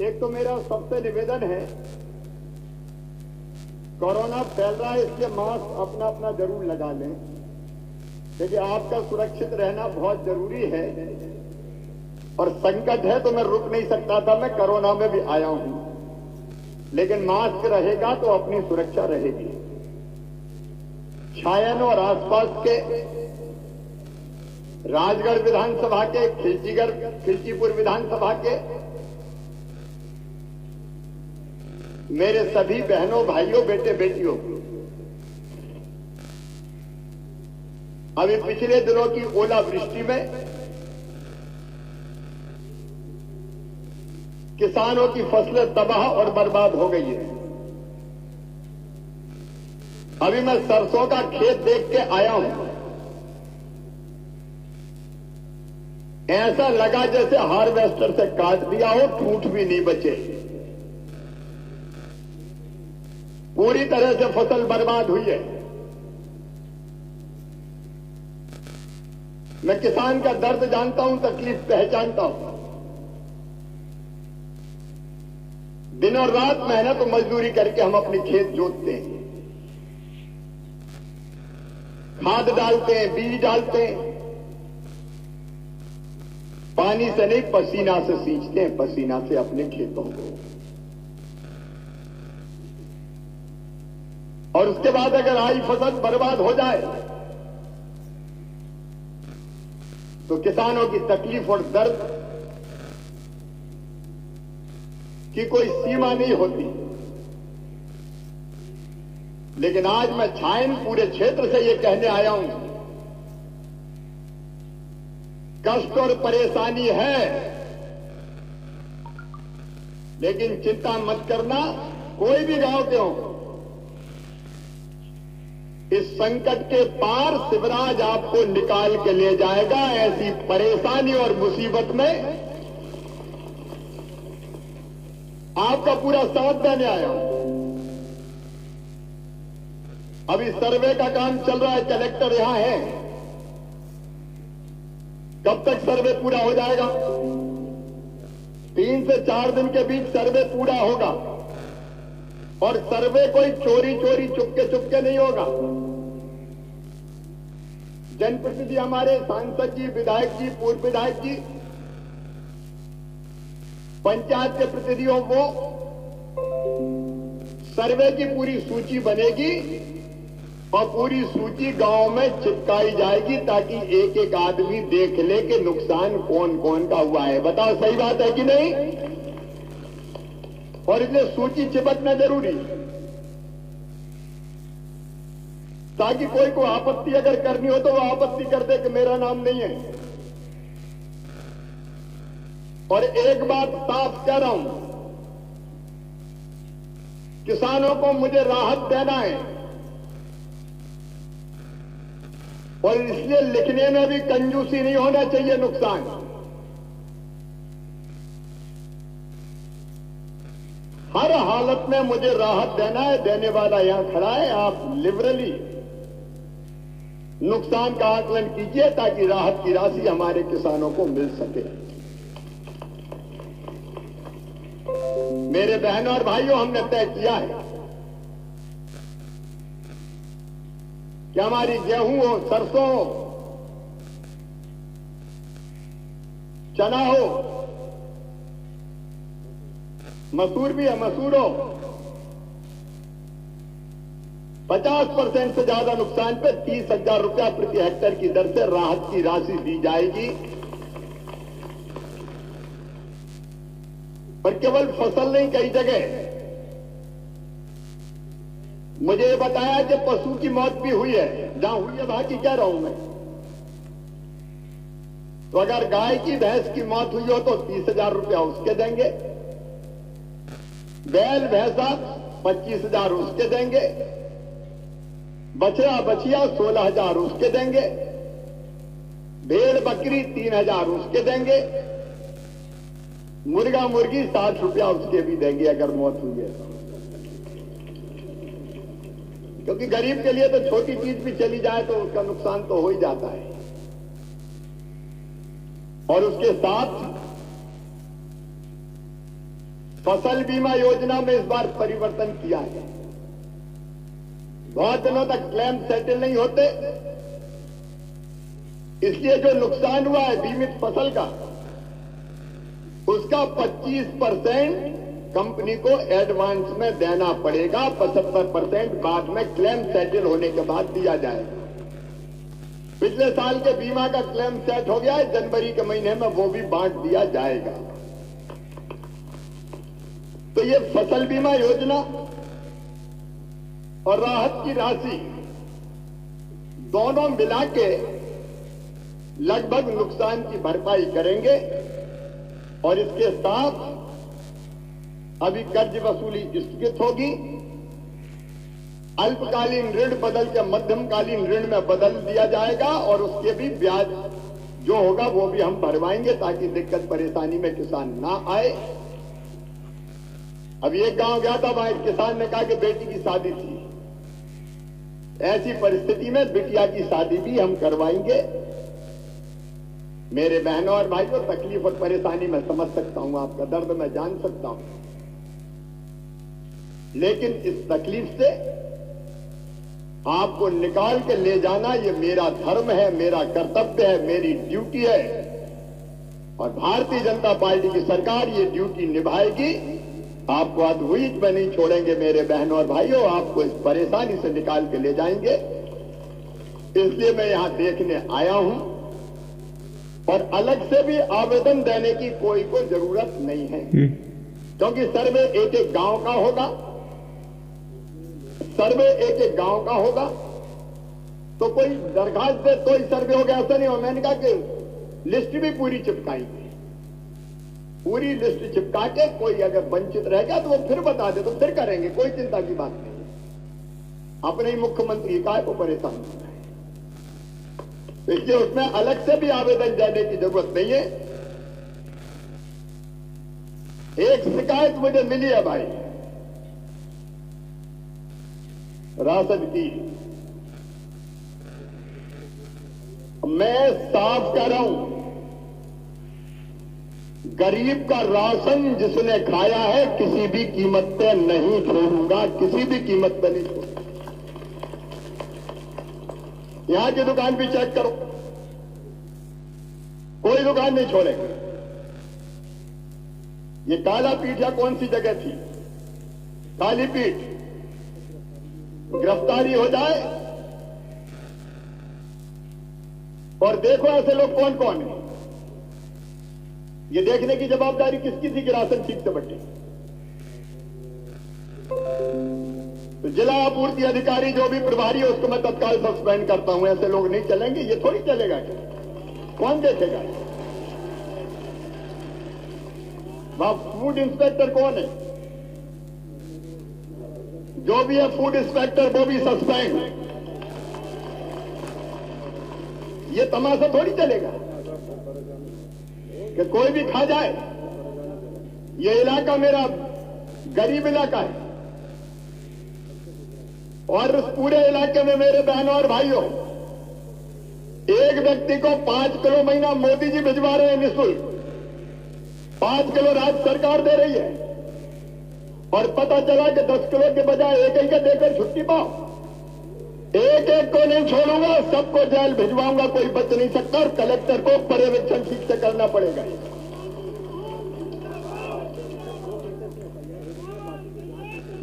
एक तो मेरा सबसे निवेदन है, कोरोना फैल रहा है इसलिए मास्क अपना अपना जरूर लगा लें। देखिए, आपका सुरक्षित रहना बहुत जरूरी है और संकट है तो मैं रुक नहीं सकता था, मैं कोरोना में भी आया हूं, लेकिन मास्क रहेगा तो अपनी सुरक्षा रहेगी। छायन और आसपास के राजगढ़ विधानसभा के, खिलचीपुर विधानसभा के मेरे सभी बहनों, भाइयों, बेटे बेटियों, अभी पिछले दिनों की ओलावृष्टि में किसानों की फसलें तबाह और बर्बाद हो गई है। अभी मैं सरसों का खेत देख के आया हूं, ऐसा लगा जैसे हार्वेस्टर से काट दिया हो, ठूंठ भी नहीं बचे। पूरी तरह से फसल बर्बाद हुई है। मैं किसान का दर्द जानता हूं, तकलीफ पहचानता हूं। दिन और रात मेहनत और मजदूरी करके हम अपने खेत जोतते हैं, खाद डालते हैं, बीज डालते हैं, पानी से नहीं पसीना से सींचते हैं, पसीना से अपने खेतों को। और उसके बाद अगर आई फसल बर्बाद हो जाए तो किसानों की तकलीफ और दर्द की कोई सीमा नहीं होती। लेकिन आज मैं छायन पूरे क्षेत्र से ये कहने आया हूं, कष्ट और परेशानी है, लेकिन चिंता मत करना, कोई भी गांव के हो, इस संकट के पार शिवराज आपको निकाल के ले जाएगा। ऐसी परेशानी और मुसीबत में आपका पूरा साथ देने आया हूं। अभी सर्वे का काम चल रहा है, कलेक्टर यहां है। कब तक सर्वे पूरा हो जाएगा? 3 से 4 दिन के बीच सर्वे पूरा होगा। और सर्वे कोई चोरी चोरी चुपके नहीं होगा। जनप्रतिनिधि हमारे सांसद जी, विधायक जी, पूर्व विधायक जी, पंचायत के प्रतिनिधियों को सर्वे की पूरी सूची बनेगी और पूरी सूची गांव में चिपकाई जाएगी ताकि एक एक आदमी देख ले कि नुकसान कौन कौन का हुआ है। बताओ, सही बात है कि नहीं? और इसलिए सूची चिपकना जरूरी, ताकि कोई को आपत्ति अगर करनी हो तो वो आपत्ति कर दे कि मेरा नाम नहीं है। और एक बात साफ कह रहा हूं, किसानों को मुझे राहत देना है और इसलिए लिखने में भी कंजूसी नहीं होना चाहिए। नुकसान हर हालत में मुझे राहत देना है, देने वाला यहां खड़ा है। आप लिबरली नुकसान का आकलन कीजिए ताकि राहत की राशि हमारे किसानों को मिल सके। मेरे बहनों और भाइयों, हमने तय किया है कि हमारी गेहूं हो, सरसों हो, चना हो, मसूर भी है, मसूर हो, 50% से ज्यादा नुकसान पे 30,000 रुपया प्रति हेक्टेयर की दर से राहत की राशि दी जाएगी। पर केवल फसल नहीं, कई जगह मुझे ये बताया कि पशु की मौत भी हुई है। जहां हुई है वहां की कह रहा हूं मैं। तो अगर गाय की, भैंस की मौत हुई हो तो 30,000 रुपया उसके देंगे, बैल भैंसा 25,000 उसके देंगे, बछड़ा बछिया 16,000 उसके देंगे, भेड़ बकरी 3,000 उसके देंगे, मुर्गा मुर्गी 60 रुपया उसके भी देंगे अगर मौत हुई है। क्योंकि गरीब के लिए तो छोटी चीज भी चली जाए तो उसका नुकसान तो हो ही जाता है। और उसके साथ फसल बीमा योजना में इस बार परिवर्तन किया है। बहुत दिनों तक क्लेम सेटल नहीं होते, इसलिए जो नुकसान हुआ है बीमित फसल का, उसका 25% कंपनी को एडवांस में देना पड़ेगा, 75% बाद में क्लेम सेटल होने के बाद दिया जाएगा। पिछले साल के बीमा का क्लेम सेट हो गया है, जनवरी के महीने में वो भी बांट दिया जाएगा। तो ये फसल बीमा योजना और राहत की राशि दोनों मिला के लगभग नुकसान की भरपाई करेंगे और इसके साथ अभी कर्ज वसूली स्थगित होगी, अल्पकालीन ऋण बदल के मध्यमकालीन ऋण में बदल दिया जाएगा और उसके भी ब्याज जो होगा वो भी हम भरवाएंगे ताकि दिक्कत परेशानी में किसान ना आए। अभी एक गांव गया था, वहां एक किसान ने कहा कि बेटी की शादी थी, ऐसी परिस्थिति में बिटिया की शादी भी हम करवाएंगे। मेरे बहनों और भाइयों, तकलीफ और परेशानी मैं समझ सकता हूं, आपका दर्द मैं जान सकता हूं, लेकिन इस तकलीफ से आपको निकाल के ले जाना ये मेरा धर्म है, मेरा कर्तव्य है, मेरी ड्यूटी है और भारतीय जनता पार्टी की सरकार ये ड्यूटी निभाएगी। आपको अधूरी में नहीं छोड़ेंगे मेरे बहनों और भाइयों, आपको इस परेशानी से निकाल के ले जाएंगे। इसलिए मैं यहां देखने आया हूं और अलग से भी आवेदन देने की कोई को जरूरत नहीं है, क्योंकि सर्वे एक एक गांव का होगा, सर्वे एक एक गांव का होगा। तो कोई दरखास्त दे तो ही सर्वे हो गया, ऐसा नहीं हो। मैंने कहा कि लिस्ट भी पूरी चिपकाएंगे, पूरी लिस्ट चिपका के कोई अगर वंचित रह गया तो वो फिर बता दे तो फिर करेंगे, कोई चिंता की बात नहीं है। अपने ही मुख्यमंत्री का को परेशान होना है, इसलिए उसमें अलग से भी आवेदन देने की जरूरत नहीं है। एक शिकायत मुझे मिली है भाई राशन की, मैं साफ कर रहा हूं, गरीब का राशन जिसने खाया है किसी भी कीमत पे नहीं छोड़ूंगा, किसी भी कीमत पे नहीं छोड़ूंगा। यहां की दुकान भी चेक करो, कोई दुकान नहीं छोड़ेगा। ये काला पीठ या कौन सी जगह थी, काली पीठ, गिरफ्तारी हो जाए और देखो ऐसे लोग कौन कौन है। ये देखने की जवाबदारी किसकी थी कि राशन ठीक से बटे? तो जिला आपूर्ति अधिकारी जो भी प्रभारी है उसको मैं तत्काल सस्पेंड करता हूं। ऐसे लोग नहीं चलेंगे, ये थोड़ी चलेगा क्या? कौन देखेगा? वहां फूड इंस्पेक्टर कौन है? जो भी है फूड इंस्पेक्टर वो भी सस्पेंड। ये तमाशा थोड़ी चलेगा कि कोई भी खा जाए। ये इलाका मेरा गरीब इलाका है और उस पूरे इलाके में मेरे बहनों और भाइयों, एक व्यक्ति को 5 किलो महीना मोदी जी भिजवा रहे हैं निःशुल्क, 5 किलो राज्य सरकार दे रही है और पता चला कि 10 किलो के बजाय एक एक देकर छुट्टी पाओ। एक एक को नहीं छोड़ूंगा, सबको जेल भिजवाऊंगा, कोई बच नहीं सकता और कलेक्टर को पर्यवेक्षण ठीक से करना पड़ेगा।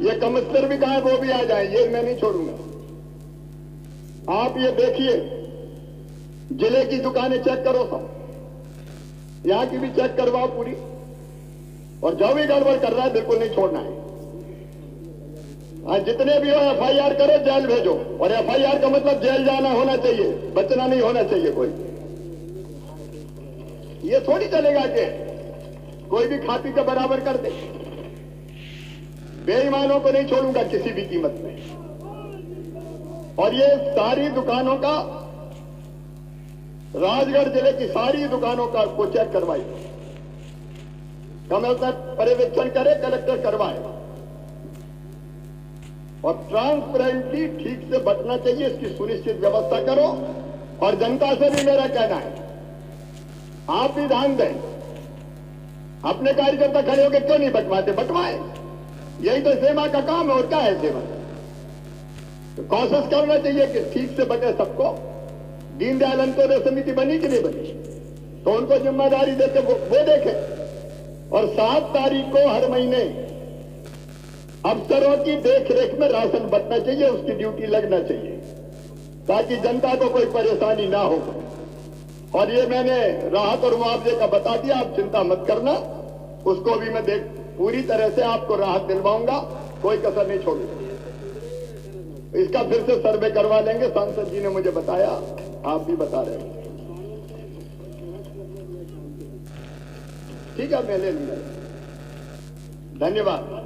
ये कमिश्नर भी कहा है वो भी आ जाए, ये मैं नहीं छोड़ूंगा। आप ये देखिए, जिले की दुकानें चेक करो सब, यहां की भी चेक करवाओ पूरी, और जो भी गड़बड़ कर रहा है बिल्कुल नहीं छोड़ना है। जितने भी हो एफआईआर करो, जेल भेजो, और एफआईआर का मतलब जेल जाना होना चाहिए, बचना नहीं होना चाहिए कोई। ये थोड़ी चलेगा कि कोई भी खा पी के बराबर कर दे। बेईमानों को नहीं छोड़ूंगा किसी भी कीमत में। और ये सारी दुकानों का, राजगढ़ जिले की सारी दुकानों का को चेक करवाइए, कमिश्नर पर्यवेक्षण करे, कलेक्टर करवाए, और ट्रांसपेरेंटली ठीक से बचना चाहिए, इसकी सुनिश्चित व्यवस्था करो। और जनता से भी मेरा कहना है, आप भी ध्यान दें, अपने कार्यकर्ता खड़े होकर क्यों नहीं बंटवाते? बंटवाए, यही तो सेवा का काम है। और क्या है सेवा? तो कोशिश करना चाहिए कि ठीक से बटे सबको। दीनदयाल अंत्योदय समिति बनी कि नहीं बनी? तो उनको जिम्मेदारी देते वो देखें। और 7 तारीख को हर महीने अफसरों की देखरेख में राशन बंटना चाहिए, उसकी ड्यूटी लगना चाहिए, ताकि जनता को कोई परेशानी ना हो। और ये मैंने राहत और मुआवजे का बता दिया, आप चिंता मत करना, उसको भी मैं पूरी तरह से आपको राहत दिलवाऊंगा, कोई कसर नहीं छोड़ूंगा। इसका फिर से सर्वे करवा लेंगे, सांसद जी ने मुझे बताया, आप भी बता रहे हैं। ठीक है, मैं ले लूंगा। धन्यवाद।